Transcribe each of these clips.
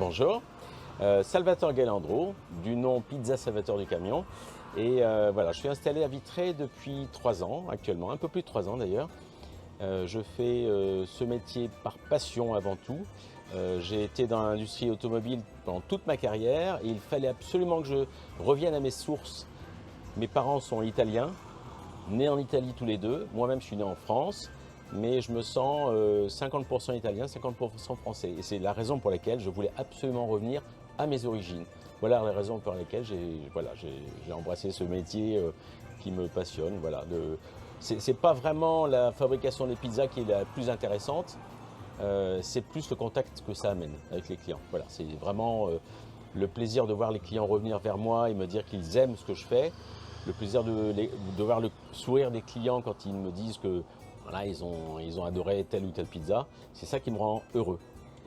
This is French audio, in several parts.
Bonjour, Salvatore Galandro, du nom Pizza Salvatore du Camion. Et voilà, je suis installé à Vitré depuis 3 ans actuellement, un peu plus de 3 ans d'ailleurs. Je fais ce métier par passion avant tout. J'ai été dans l'industrie automobile pendant toute ma carrière et il fallait absolument que je revienne à mes sources. Mes parents sont italiens, nés en Italie tous les deux. Moi-même, je suis né en France, mais je me sens 50% italien, 50% français. Et c'est la raison pour laquelle je voulais absolument revenir à mes origines. Voilà la raison pour laquelle j'ai embrassé ce métier qui me passionne. Voilà, c'est pas vraiment la fabrication des pizzas qui est la plus intéressante, c'est plus le contact que ça amène avec les clients. Voilà, c'est vraiment le plaisir de voir les clients revenir vers moi et me dire qu'ils aiment ce que je fais. Le plaisir de voir le sourire des clients quand ils me disent que voilà, ils ont adoré telle ou telle pizza. C'est ça qui me rend heureux.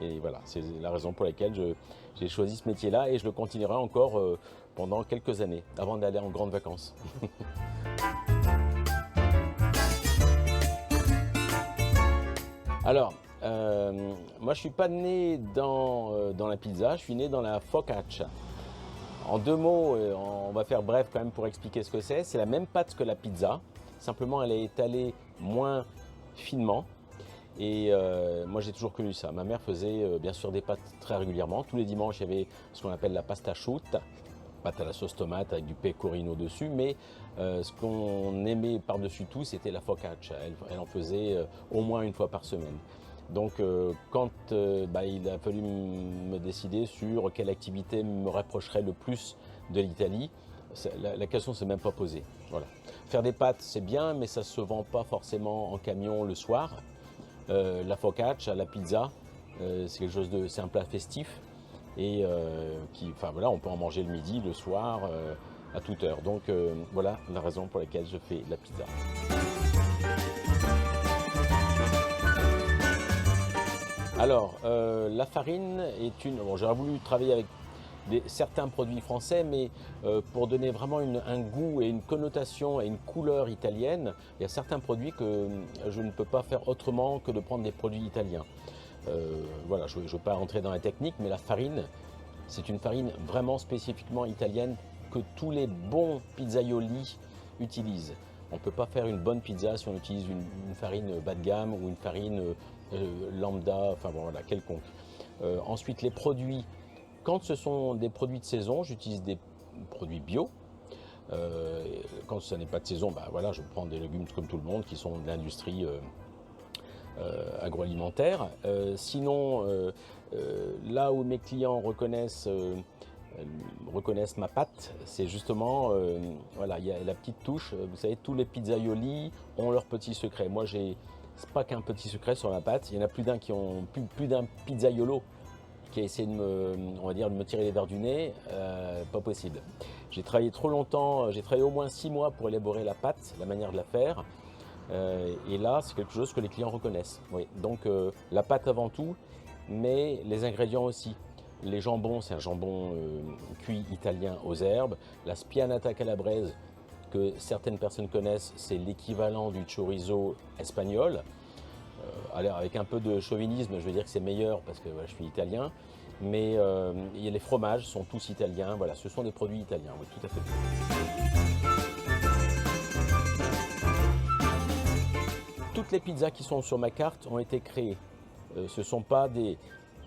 Et voilà, c'est la raison pour laquelle j'ai choisi ce métier-là et je le continuerai encore pendant quelques années, avant d'aller en grandes vacances. Alors, moi je ne suis pas né dans la pizza, je suis né dans la focaccia. En 2 mots, on va faire bref quand même pour expliquer ce que c'est. C'est la même pâte que la pizza, simplement elle est étalée moins finement. Et moi j'ai toujours connu ça. Ma mère faisait bien sûr des pâtes très régulièrement. Tous les dimanches il y avait ce qu'on appelle la pasta asciutta, pâte à la sauce tomate avec du pecorino dessus. Mais ce qu'on aimait par-dessus tout c'était la focaccia. Elle en faisait au moins 1 fois par semaine. Donc quand il a fallu me décider sur quelle activité me rapprocherait le plus de l'Italie, la question ne s'est même pas posée. Voilà. Faire des pâtes c'est bien, mais ça ne se vend pas forcément en camion le soir. La focaccia, la pizza, c'est quelque chose c'est un plat festif et voilà, on peut en manger le midi, le soir, à toute heure. Donc voilà la raison pour laquelle je fais la pizza. Alors, la farine est bon, j'aurais voulu travailler avec certains produits français, mais pour donner vraiment un goût et une connotation et une couleur italienne, il y a certains produits que je ne peux pas faire autrement que de prendre des produits italiens. Voilà, je ne veux pas rentrer dans la technique, mais la farine, c'est une farine vraiment spécifiquement italienne que tous les bons pizzaioli utilisent. On ne peut pas faire une bonne pizza si on utilise une farine bas de gamme ou une farine lambda, enfin bon, voilà, quelconque. Ensuite, les produits, quand ce sont des produits de saison, j'utilise des produits bio. Quand ce n'est pas de saison, voilà, je prends des légumes comme tout le monde qui sont de l'industrie agroalimentaire. Sinon, là où mes clients reconnaissent ma pâte, c'est justement, voilà, il y a la petite touche. Vous savez, tous les pizzaioli ont leur petit secret. Moi, c'est pas qu'un petit secret sur ma pâte. Il y en a plus d'un pizzaiolo qui a essayé de me tirer les verres du nez. Pas possible. J'ai travaillé trop longtemps. J'ai travaillé au moins 6 mois pour élaborer la pâte, la manière de la faire. Et là, c'est quelque chose que les clients reconnaissent. Oui. Donc, la pâte avant tout, mais les ingrédients aussi. Les jambons, c'est un jambon cuit italien aux herbes. La spianata calabraise, que certaines personnes connaissent, c'est l'équivalent du chorizo espagnol. Alors avec un peu de chauvinisme, je veux dire que c'est meilleur parce que voilà, je suis italien. Mais les fromages sont tous italiens. Voilà, ce sont des produits italiens, oui, tout à fait. Toutes les pizzas qui sont sur ma carte ont été créées. Ce ne sont pas des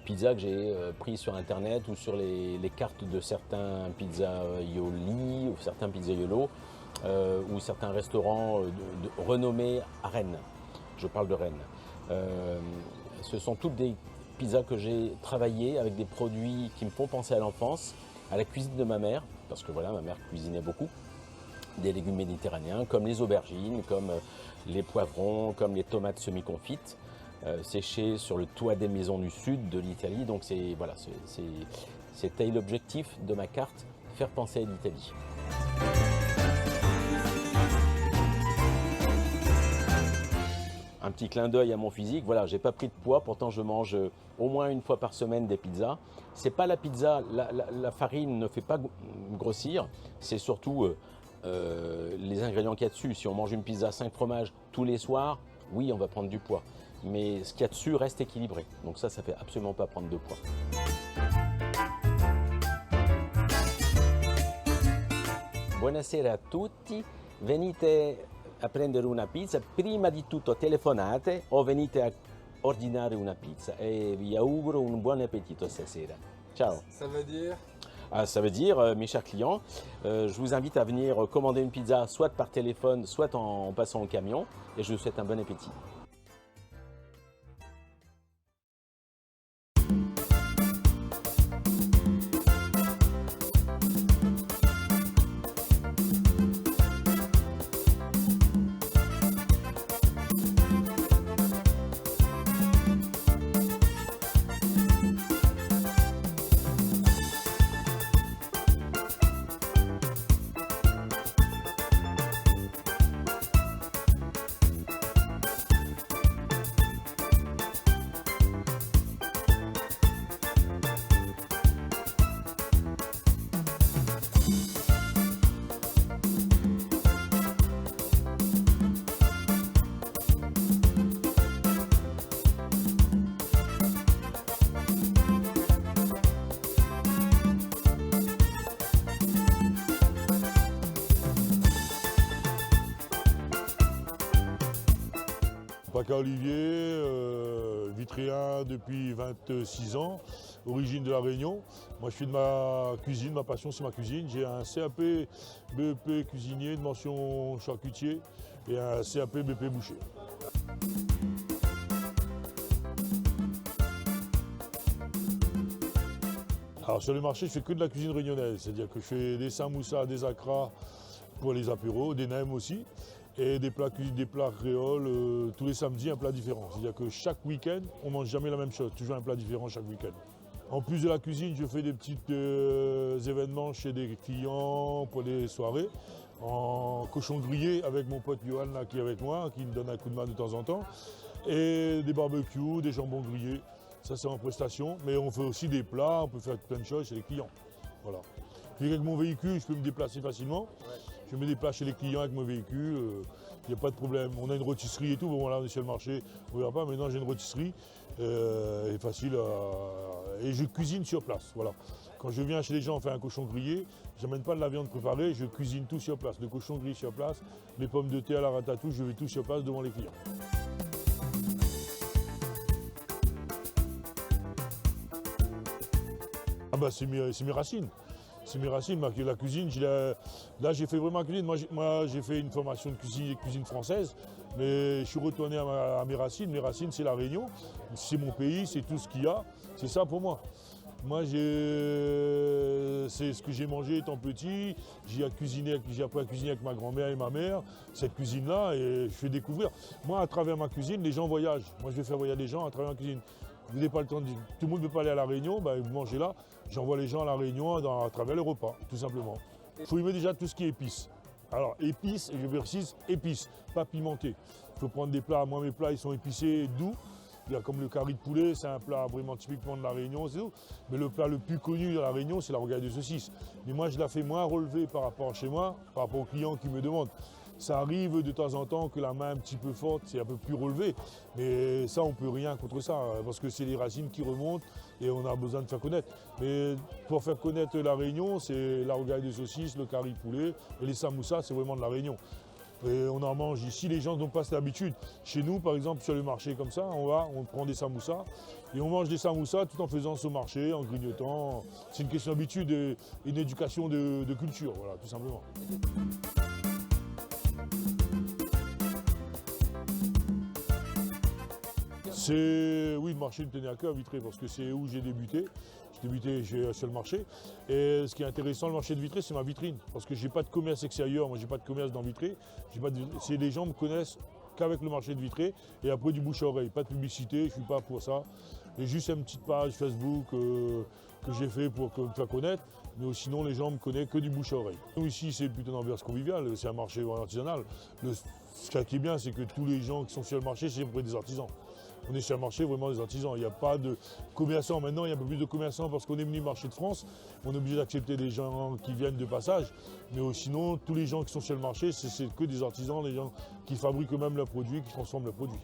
pizzas que j'ai prises sur internet ou sur les cartes de certains pizzaioli ou certains pizzaiolos ou certains restaurants renommés à Rennes. Je parle de Rennes. Ce sont toutes des pizzas que j'ai travaillées avec des produits qui me font penser à l'enfance, à la cuisine de ma mère, parce que voilà, ma mère cuisinait beaucoup. Des légumes méditerranéens comme les aubergines, comme les poivrons, comme les tomates semi-confites, séchées sur le toit des maisons du sud de l'Italie. Donc c'était l'objectif de ma carte, faire penser à l'Italie. Un petit clin d'œil à mon physique, voilà, j'ai pas pris de poids, pourtant je mange au moins 1 fois par semaine des pizzas. C'est pas la pizza, la farine ne fait pas grossir, c'est surtout les ingrédients qu'il y a dessus. Si on mange une pizza 5 fromages tous les soirs, oui, on va prendre du poids. Mais ce qu'il y a dessus reste équilibré. Donc ça fait absolument pas prendre de poids. buonasera a tutti, venite a prendere una pizza, prima di tutto telefonate o venite a ordinare una pizza e vi auguro un buon appétit stasera. Ciao. Ça veut dire? Ça veut dire, mes chers clients, je vous invite à venir commander une pizza soit par téléphone, soit en passant au camion et je vous souhaite un bon appétit. Paca Olivier, vitréen depuis 26 ans, origine de La Réunion. Moi je fais de ma cuisine, ma passion c'est ma cuisine. J'ai un CAP BEP cuisinier de mention charcutier et un CAP BP boucher. Alors sur le marché je fais que de la cuisine réunionnaise, c'est-à-dire que je fais des samoussas, des akras pour les apéros, des nems aussi. Et des plats créoles, tous les samedis un plat différent. C'est-à-dire que chaque week-end, on ne mange jamais la même chose, toujours un plat différent chaque week-end. En plus de la cuisine, je fais des petits événements chez des clients pour les soirées, en cochon grillé avec mon pote Johan là, qui est avec moi, qui me donne un coup de main de temps en temps, et des barbecues, des jambons grillés. Ça c'est en prestation, mais on fait aussi des plats, on peut faire plein de choses chez les clients. Voilà. Puis avec mon véhicule, je peux me déplacer facilement. Je me déplace chez les clients avec mon véhicule, il n'y a pas de problème. On a une rôtisserie et tout, bon voilà, on est sur le marché, on ne verra pas, maintenant j'ai une rôtisserie, est facile, et je cuisine sur place, voilà. Quand je viens chez les gens faire un cochon grillé, je n'amène pas de la viande préparée, je cuisine tout sur place. Le cochon grillé sur place, les pommes de terre à la ratatouille, je fais tout sur place devant les clients. Ah bah c'est mes racines. C'est mes racines, la cuisine, là j'ai fait vraiment la cuisine. Moi j'ai fait une formation de cuisine française, mais je suis retourné à mes racines. Mes racines c'est la Réunion, c'est mon pays, c'est tout ce qu'il y a, c'est ça pour moi. Moi c'est ce que j'ai mangé étant petit, j'ai appris à cuisiner avec ma grand-mère et ma mère, cette cuisine-là, et je fais découvrir. Moi à travers ma cuisine, les gens voyagent. Moi je vais faire voyager les gens à travers ma cuisine. Vous n'avez pas le temps de... Tout le monde ne peut pas aller à La Réunion, bah, vous mangez là. J'envoie les gens à La Réunion à travers les repas, tout simplement. Il faut aimer déjà tout ce qui est épices. Alors épices, je précise épices, pas pimenté. Il faut prendre des plats, moi mes plats ils sont épicés, doux. Il y a comme le curry de poulet, c'est un plat vraiment typiquement de La Réunion, c'est tout. Mais le plat le plus connu de La Réunion, c'est la rogaille de saucisse. Mais moi je la fais moins relevée par rapport à chez moi, par rapport aux clients qui me demandent. Ça arrive de temps en temps que la main un petit peu forte, c'est un peu plus relevé. Mais ça, on ne peut rien contre ça, parce que c'est les racines qui remontent et on a besoin de faire connaître. Mais pour faire connaître La Réunion, c'est la rogaille de saucisse, le curry poulet et les samoussas, c'est vraiment de La Réunion. Et on en mange ici, les gens n'ont pas cette habitude. Chez nous, par exemple, sur le marché comme ça, on prend des samoussas et on mange des samoussas tout en faisant ce marché, en grignotant. C'est une question d'habitude et une éducation de culture, voilà, tout simplement. Oui, le marché me tenait à cœur, Vitré, parce que c'est où j'ai débuté. J'ai débuté sur le marché. Et ce qui est intéressant, le marché de Vitré, c'est ma vitrine. Parce que je n'ai pas de commerce extérieur, moi, je n'ai pas de commerce dans Vitré. Les gens me connaissent qu'avec le marché de Vitré et après du bouche à oreille. Pas de publicité, je ne suis pas pour ça. J'ai juste une petite page Facebook que j'ai fait pour me faire connaître. Mais sinon, les gens me connaissent que du bouche à oreille. Nous, ici, c'est plutôt une ambiance conviviale, c'est un marché artisanal. Ce qui est bien, c'est que tous les gens qui sont sur le marché, c'est des artisans. On est sur un marché vraiment des artisans. Il n'y a pas de commerçants. Maintenant, il y a un peu plus de commerçants parce qu'on est venu au marché de France. On est obligé d'accepter des gens qui viennent de passage. Mais sinon, tous les gens qui sont sur le marché, c'est que des artisans, des gens qui fabriquent eux-mêmes leurs produits, qui transforment leurs produits.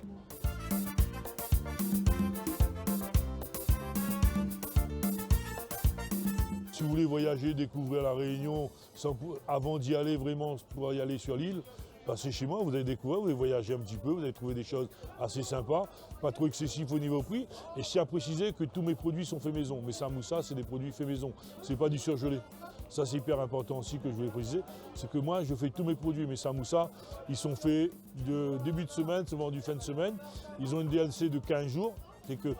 Si vous voulez voyager, découvrir la Réunion, avant d'y aller vraiment, pour y aller sur l'île, passez chez moi, vous allez découvrir, vous allez voyager un petit peu, vous allez trouver des choses assez sympas, pas trop excessifs au niveau prix. Et je tiens à préciser que tous mes produits sont faits maison. Mes samoussas, c'est des produits faits maison, c'est pas du surgelé. Ça, c'est hyper important aussi que je voulais préciser. C'est que moi, je fais tous mes produits. Mes samoussas, ils sont faits de début de semaine, sont vendus fin de semaine. Ils ont une DLC de 15 jours. C'est que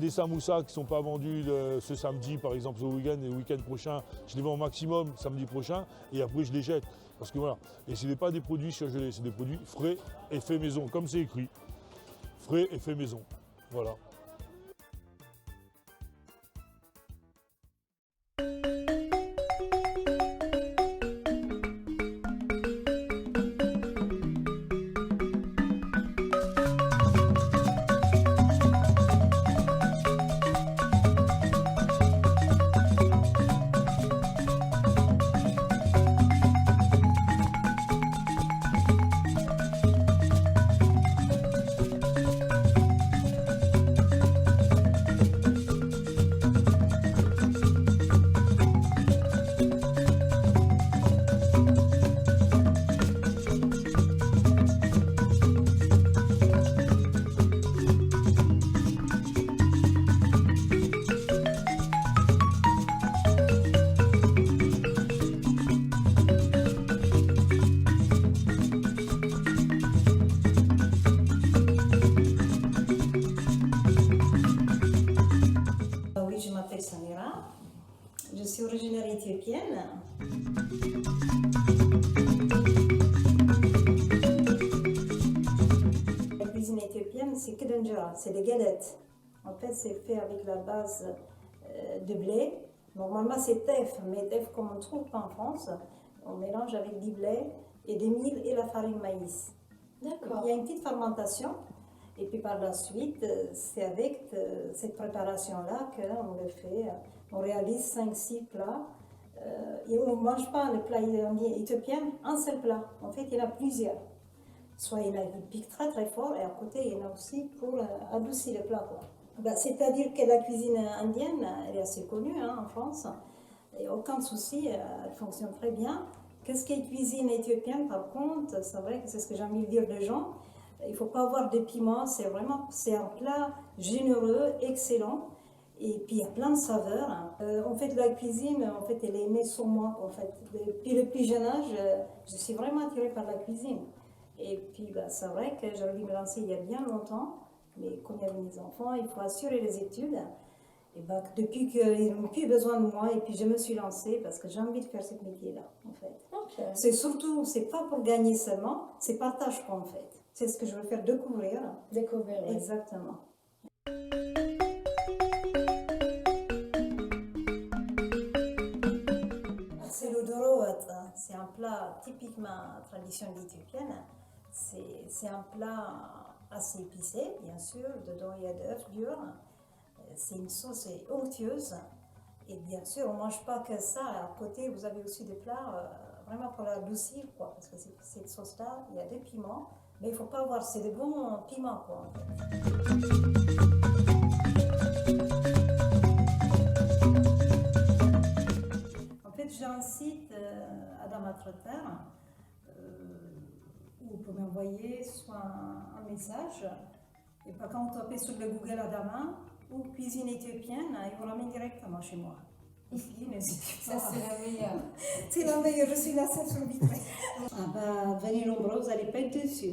des samoussas qui ne sont pas vendus ce samedi, par exemple, au week-end et le week-end prochain, je les vends au maximum samedi prochain et après je les jette. Parce que voilà. Et ce n'est pas des produits surgelés, c'est des produits frais et faits maison, comme c'est écrit. Frais et faits maison. Voilà. Je suis originaire éthiopienne. La cuisine éthiopienne, c'est kedenjara, c'est des galettes. En fait, c'est fait avec la base de blé. Normalement, c'est teff, mais teff comme on ne trouve pas en France. On mélange avec du blé et des milles et la farine maïs. D'accord. Il y a une petite fermentation. Et puis par la suite, c'est avec cette préparation-là qu'on le fait. On réalise 5-6 plats. Et on ne mange pas le plat éthiopien, un seul plat. En fait, il y en a plusieurs. Soit il y en a qui piquent très très fort, et à côté, il y en a aussi pour adoucir le plat. C'est-à-dire que la cuisine indienne, elle est assez connue en France. Il n'y a aucun souci, elle fonctionne très bien. Qu'est-ce qu'est cuisine éthiopienne, par contre, c'est vrai que c'est ce que j'ai envie de dire aux gens. Il ne faut pas avoir de piment, c'est un plat généreux, excellent. Et puis il y a plein de saveurs. En fait, la cuisine, en fait, elle est née sur moi. En fait. Depuis le plus jeune âge, je suis vraiment attirée par la cuisine. Et puis c'est vrai que j'aurais dû me lancer il y a bien longtemps. Mais comme il y avait mes enfants, il faut assurer les études. Et depuis qu'ils n'ont plus besoin de moi, et puis je me suis lancée parce que j'ai envie de faire ce métier-là, en fait. Okay. C'est surtout, c'est pas pour gagner seulement, c'est partage quoi, en fait. C'est ce que je veux faire découvrir. Découvrir, oui. Exactement. C'est le dorowat. C'est un plat typiquement traditionnel éthiopienne. C'est un plat assez épicé, bien sûr. Dedans, il y a de l'œuf dur. C'est une sauce onctueuse. Et bien sûr, on ne mange pas que ça. À côté, vous avez aussi des plats vraiment pour l'adoucir, quoi. Parce que cette sauce-là, il y a des piments. Mais il ne faut pas avoir, c'est des bons piments, quoi, en fait. En fait, j'ai un site, Adama Trotter, où vous pouvez m'envoyer soit un message, et quand vous tapez sur le Google Adama, ou cuisine éthiopienne, il vous ramène directement chez moi. Ici, n'hésitez pas. Ça, c'est la meilleure. C'est la meilleure, je suis la seule sur le vitré. Venez nombreux, vous n'allez pas être déçus.